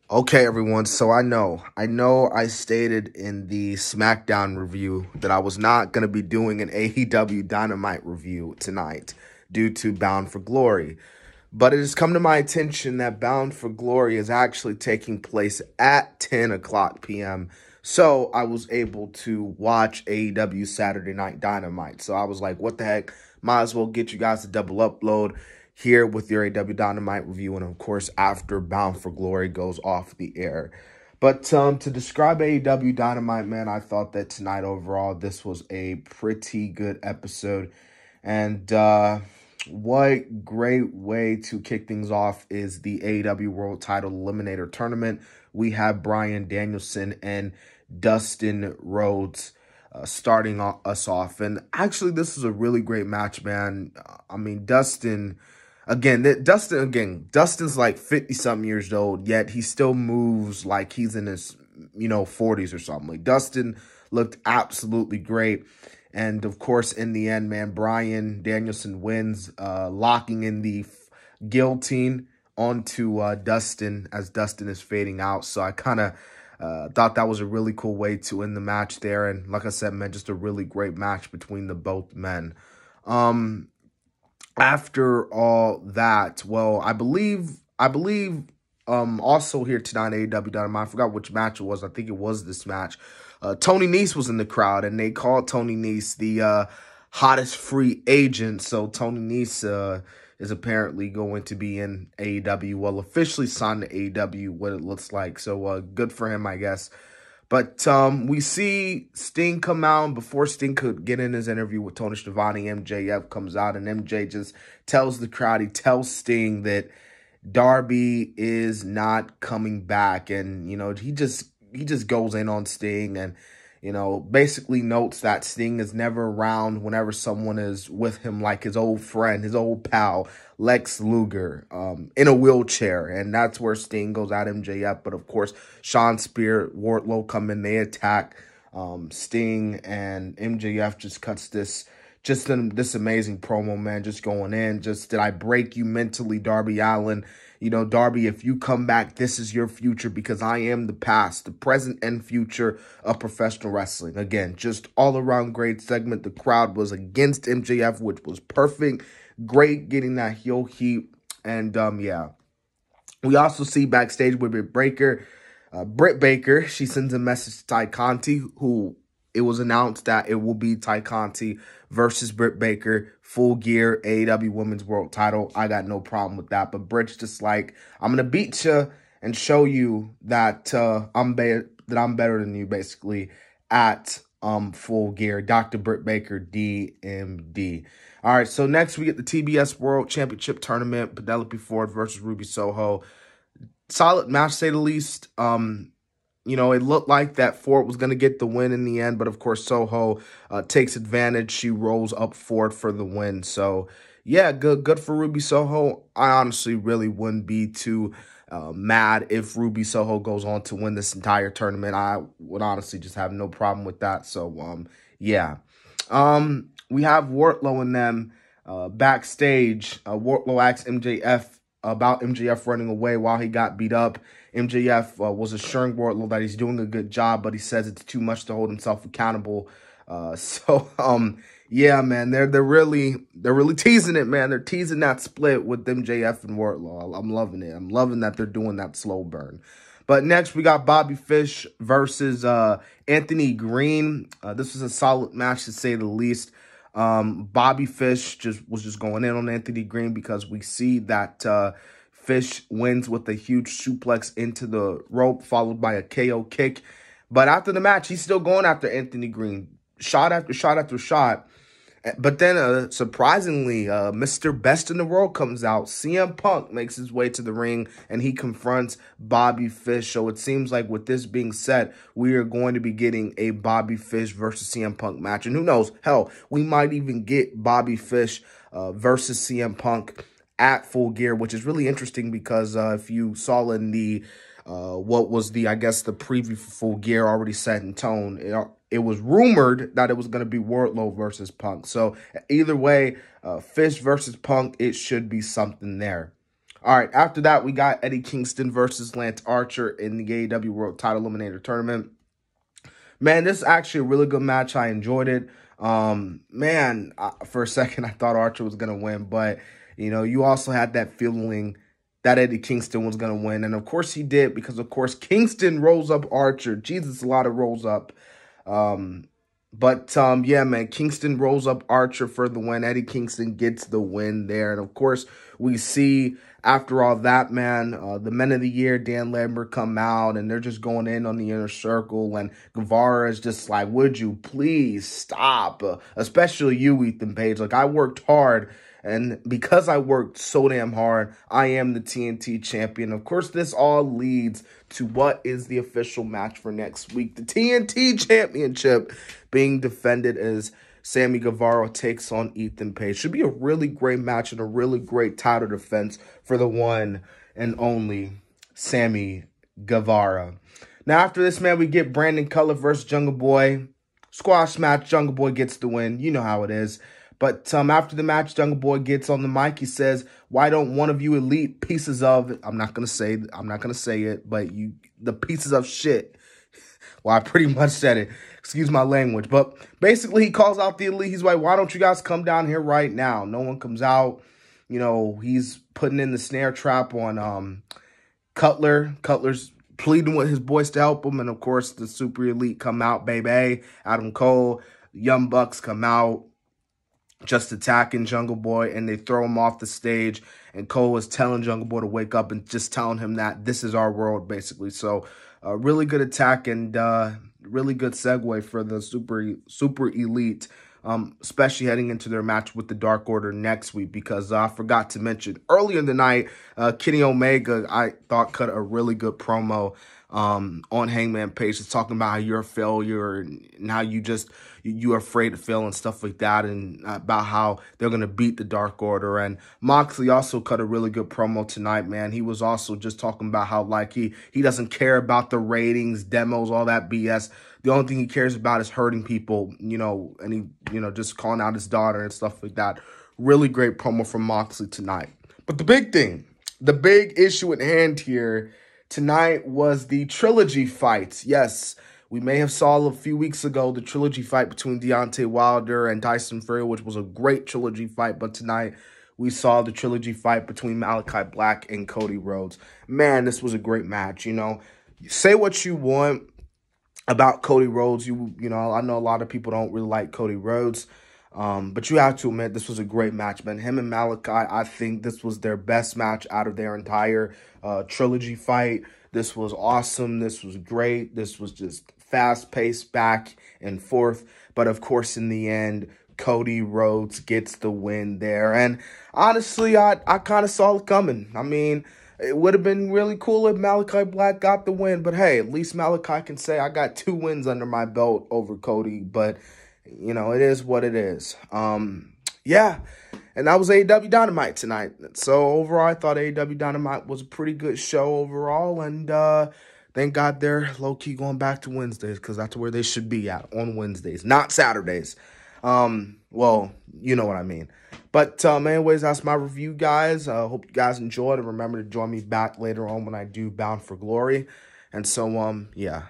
Okay, everyone. So I know I stated in the SmackDown review that I was not going to be doing an AEW Dynamite review tonight due to Bound for Glory. But it has come to my attention that Bound for Glory is actually taking place at 10 o'clock p.m. So I was able to watch AEW Saturday Night Dynamite. So I was like, what the heck? Might as well get you guys a double upload here with your AEW Dynamite review. And of course, after Bound for Glory goes off the air. But to describe AEW Dynamite, man, I thought that tonight overall, this was a pretty good episode. And what great way to kick things off is the AEW World Title Eliminator Tournament. We have Bryan Danielson and Dustin Rhodes starting us off. And actually, this is a really great match, man. I mean, Dustin's like 50-something years old, yet he still moves like he's in his, 40s or something. Like, Dustin looked absolutely great. And, of course, in the end, man, Bryan Danielson wins, locking in the guillotine onto Dustin as Dustin is fading out. So I kind of thought that was a really cool way to end the match there. And like I said, man, just a really great match between the both men. After all that, well, I believe also here tonight, AEW Dynamite, I forgot which match it was. I think it was this match. Tony Nese was in the crowd, and they called Tony Nese the hottest free agent. So Tony Nese is apparently going to be in AEW. Well, officially signed to AEW, what it looks like. So good for him, I guess. But we see Sting come out, and before Sting could get in his interview with Tony Schiavone, MJF comes out, and MJ just tells the crowd, he tells Sting that Darby is not coming back, and, he just goes in on Sting and, basically notes that Sting is never around whenever someone is with him, like his old friend, his old pal, Lex Luger, in a wheelchair. And that's where Sting goes at MJF. But, of course, Sean Spear, Wardlow come in, they attack Sting, and MJF just cuts this amazing promo, man, just going in. Just, did I break you mentally, Darby Allin? Darby, if you come back, this is your future, because I am the past, the present, and future of professional wrestling. Again, just all-around great segment. The crowd was against MJF, which was perfect. Great getting that heel heat. And, yeah. We also see backstage with Britt Baker. She sends a message to Ty Conti, who it was announced that it will be Ty Conti versus Britt Baker, Full Gear, AEW Women's World Title. I got no problem with that. But Britt's just like, I'm gonna beat you and show you that I'm better than you, basically, at Full Gear. Dr. Britt Baker, DMD. All right, so next we get the TBS World Championship Tournament. Penelope Ford versus Ruby Soho. Solid match, to say the least. It looked like that Ford was going to get the win in the end, but of course Soho takes advantage. She rolls up Ford for the win. So, yeah, good for Ruby Soho. I honestly really wouldn't be too mad if Ruby Soho goes on to win this entire tournament. I would honestly just have no problem with that. So, yeah. We have Wardlow and them backstage. Wardlow asks MJF about MJF running away while he got beat up. MJF was assuring Wardlow that he's doing a good job, but he says it's too much to hold himself accountable. Yeah, man, they're really teasing it, man. They're teasing that split with MJF and Wardlow. I'm loving it. I'm loving that they're doing that slow burn. But next, we got Bobby Fish versus Anthony Green. This was a solid match, to say the least. Bobby Fish was just going in on Anthony Green, because we see that Fish wins with a huge suplex into the rope, followed by a KO kick. But after the match, he's still going after Anthony Green, shot after shot after shot. But then, surprisingly, Mr. Best in the World comes out. CM Punk makes his way to the ring, and he confronts Bobby Fish. So it seems like, with this being said, we are going to be getting a Bobby Fish versus CM Punk match. And who knows, hell, we might even get Bobby Fish versus CM Punk at Full Gear, which is really interesting, because if you saw in the what was the preview for Full Gear already set in tone, it was rumored that it was going to be Wardlow versus Punk. So either way, Fish versus Punk, it should be something there. All right, after that, we got Eddie Kingston versus Lance Archer in the AEW World Title Eliminator Tournament. Man, this is actually a really good match. I enjoyed it. For a second, I thought Archer was going to win, but, you know, you also had that feeling that Eddie Kingston was going to win. And, of course, he did because, of course, Kingston rolls up Archer. Jesus, a lot of rolls up. Yeah, man, Kingston rolls up Archer for the win. Eddie Kingston gets the win there. And, of course, we see after all that, man, the Men of the Year, Dan Lambert, come out, and they're just going in on the Inner Circle. And Guevara is just like, would you please stop? Especially you, Ethan Page. Like, I worked hard. And because I worked so damn hard, I am the TNT champion. Of course, this all leads to what is the official match for next week. The TNT championship being defended as Sammy Guevara takes on Ethan Page. Should be a really great match and a really great title defense for the one and only Sammy Guevara. Now, after this, man, we get Brandon Cutler versus Jungle Boy. Squash match, Jungle Boy gets the win. You know how it is. But after the match, Jungle Boy gets on the mic. He says, "Why don't one of you elite pieces of," I'm not gonna say it, but the pieces of shit. Well, I pretty much said it. Excuse my language. But basically, he calls out the elite. He's like, "Why don't you guys come down here right now?" No one comes out. You know, he's putting in the snare trap on Cutler. Cutler's pleading with his boys to help him. And, of course, the super elite come out, baby. Adam Cole, Young Bucks come out, just attacking Jungle Boy, and they throw him off the stage. And Cole is telling Jungle Boy to wake up and just telling him that this is our world, basically. So, really good attack and really good segue for the super elite, especially heading into their match with the Dark Order next week. Because I forgot to mention earlier in the night, Kenny Omega, I thought, cut a really good promo on Hangman Page. It's talking about how you're a failure and how you're afraid to fail and stuff like that, and about how they're going to beat the Dark Order. And Moxley also cut a really good promo tonight, man. He was also just talking about how, like, he doesn't care about the ratings, demos, all that BS. The only thing he cares about is hurting people, you know, and he, you know, just calling out his daughter and stuff like that. Really great promo from Moxley tonight. But the big thing, the big issue at hand here tonight was the trilogy fights. Yes, we may have saw a few weeks ago the trilogy fight between Deontay Wilder and Tyson Fury, which was a great trilogy fight. But tonight we saw the trilogy fight between Malakai Black and Cody Rhodes. Man, this was a great match. You know, say what you want about Cody Rhodes. You know, I know a lot of people don't really like Cody Rhodes. But you have to admit, this was a great match, man. Him and Malakai, I think this was their best match out of their entire trilogy fight. This was awesome. This was great. This was just fast-paced back and forth. But, of course, in the end, Cody Rhodes gets the win there. And, honestly, I kind of saw it coming. I mean, it would have been really cool if Malakai Black got the win. But, hey, at least Malakai can say, I got 2 wins under my belt over Cody. But, you know, it is what it is. Yeah, and that was AEW Dynamite tonight. So, overall, I thought AEW Dynamite was a pretty good show overall. And thank God they're low-key going back to Wednesdays, because that's where they should be at, on Wednesdays, not Saturdays. Well, you know what I mean. But anyways, that's my review, guys. Hope you guys enjoyed, and remember to join me back later on when I do Bound for Glory. And so, yeah.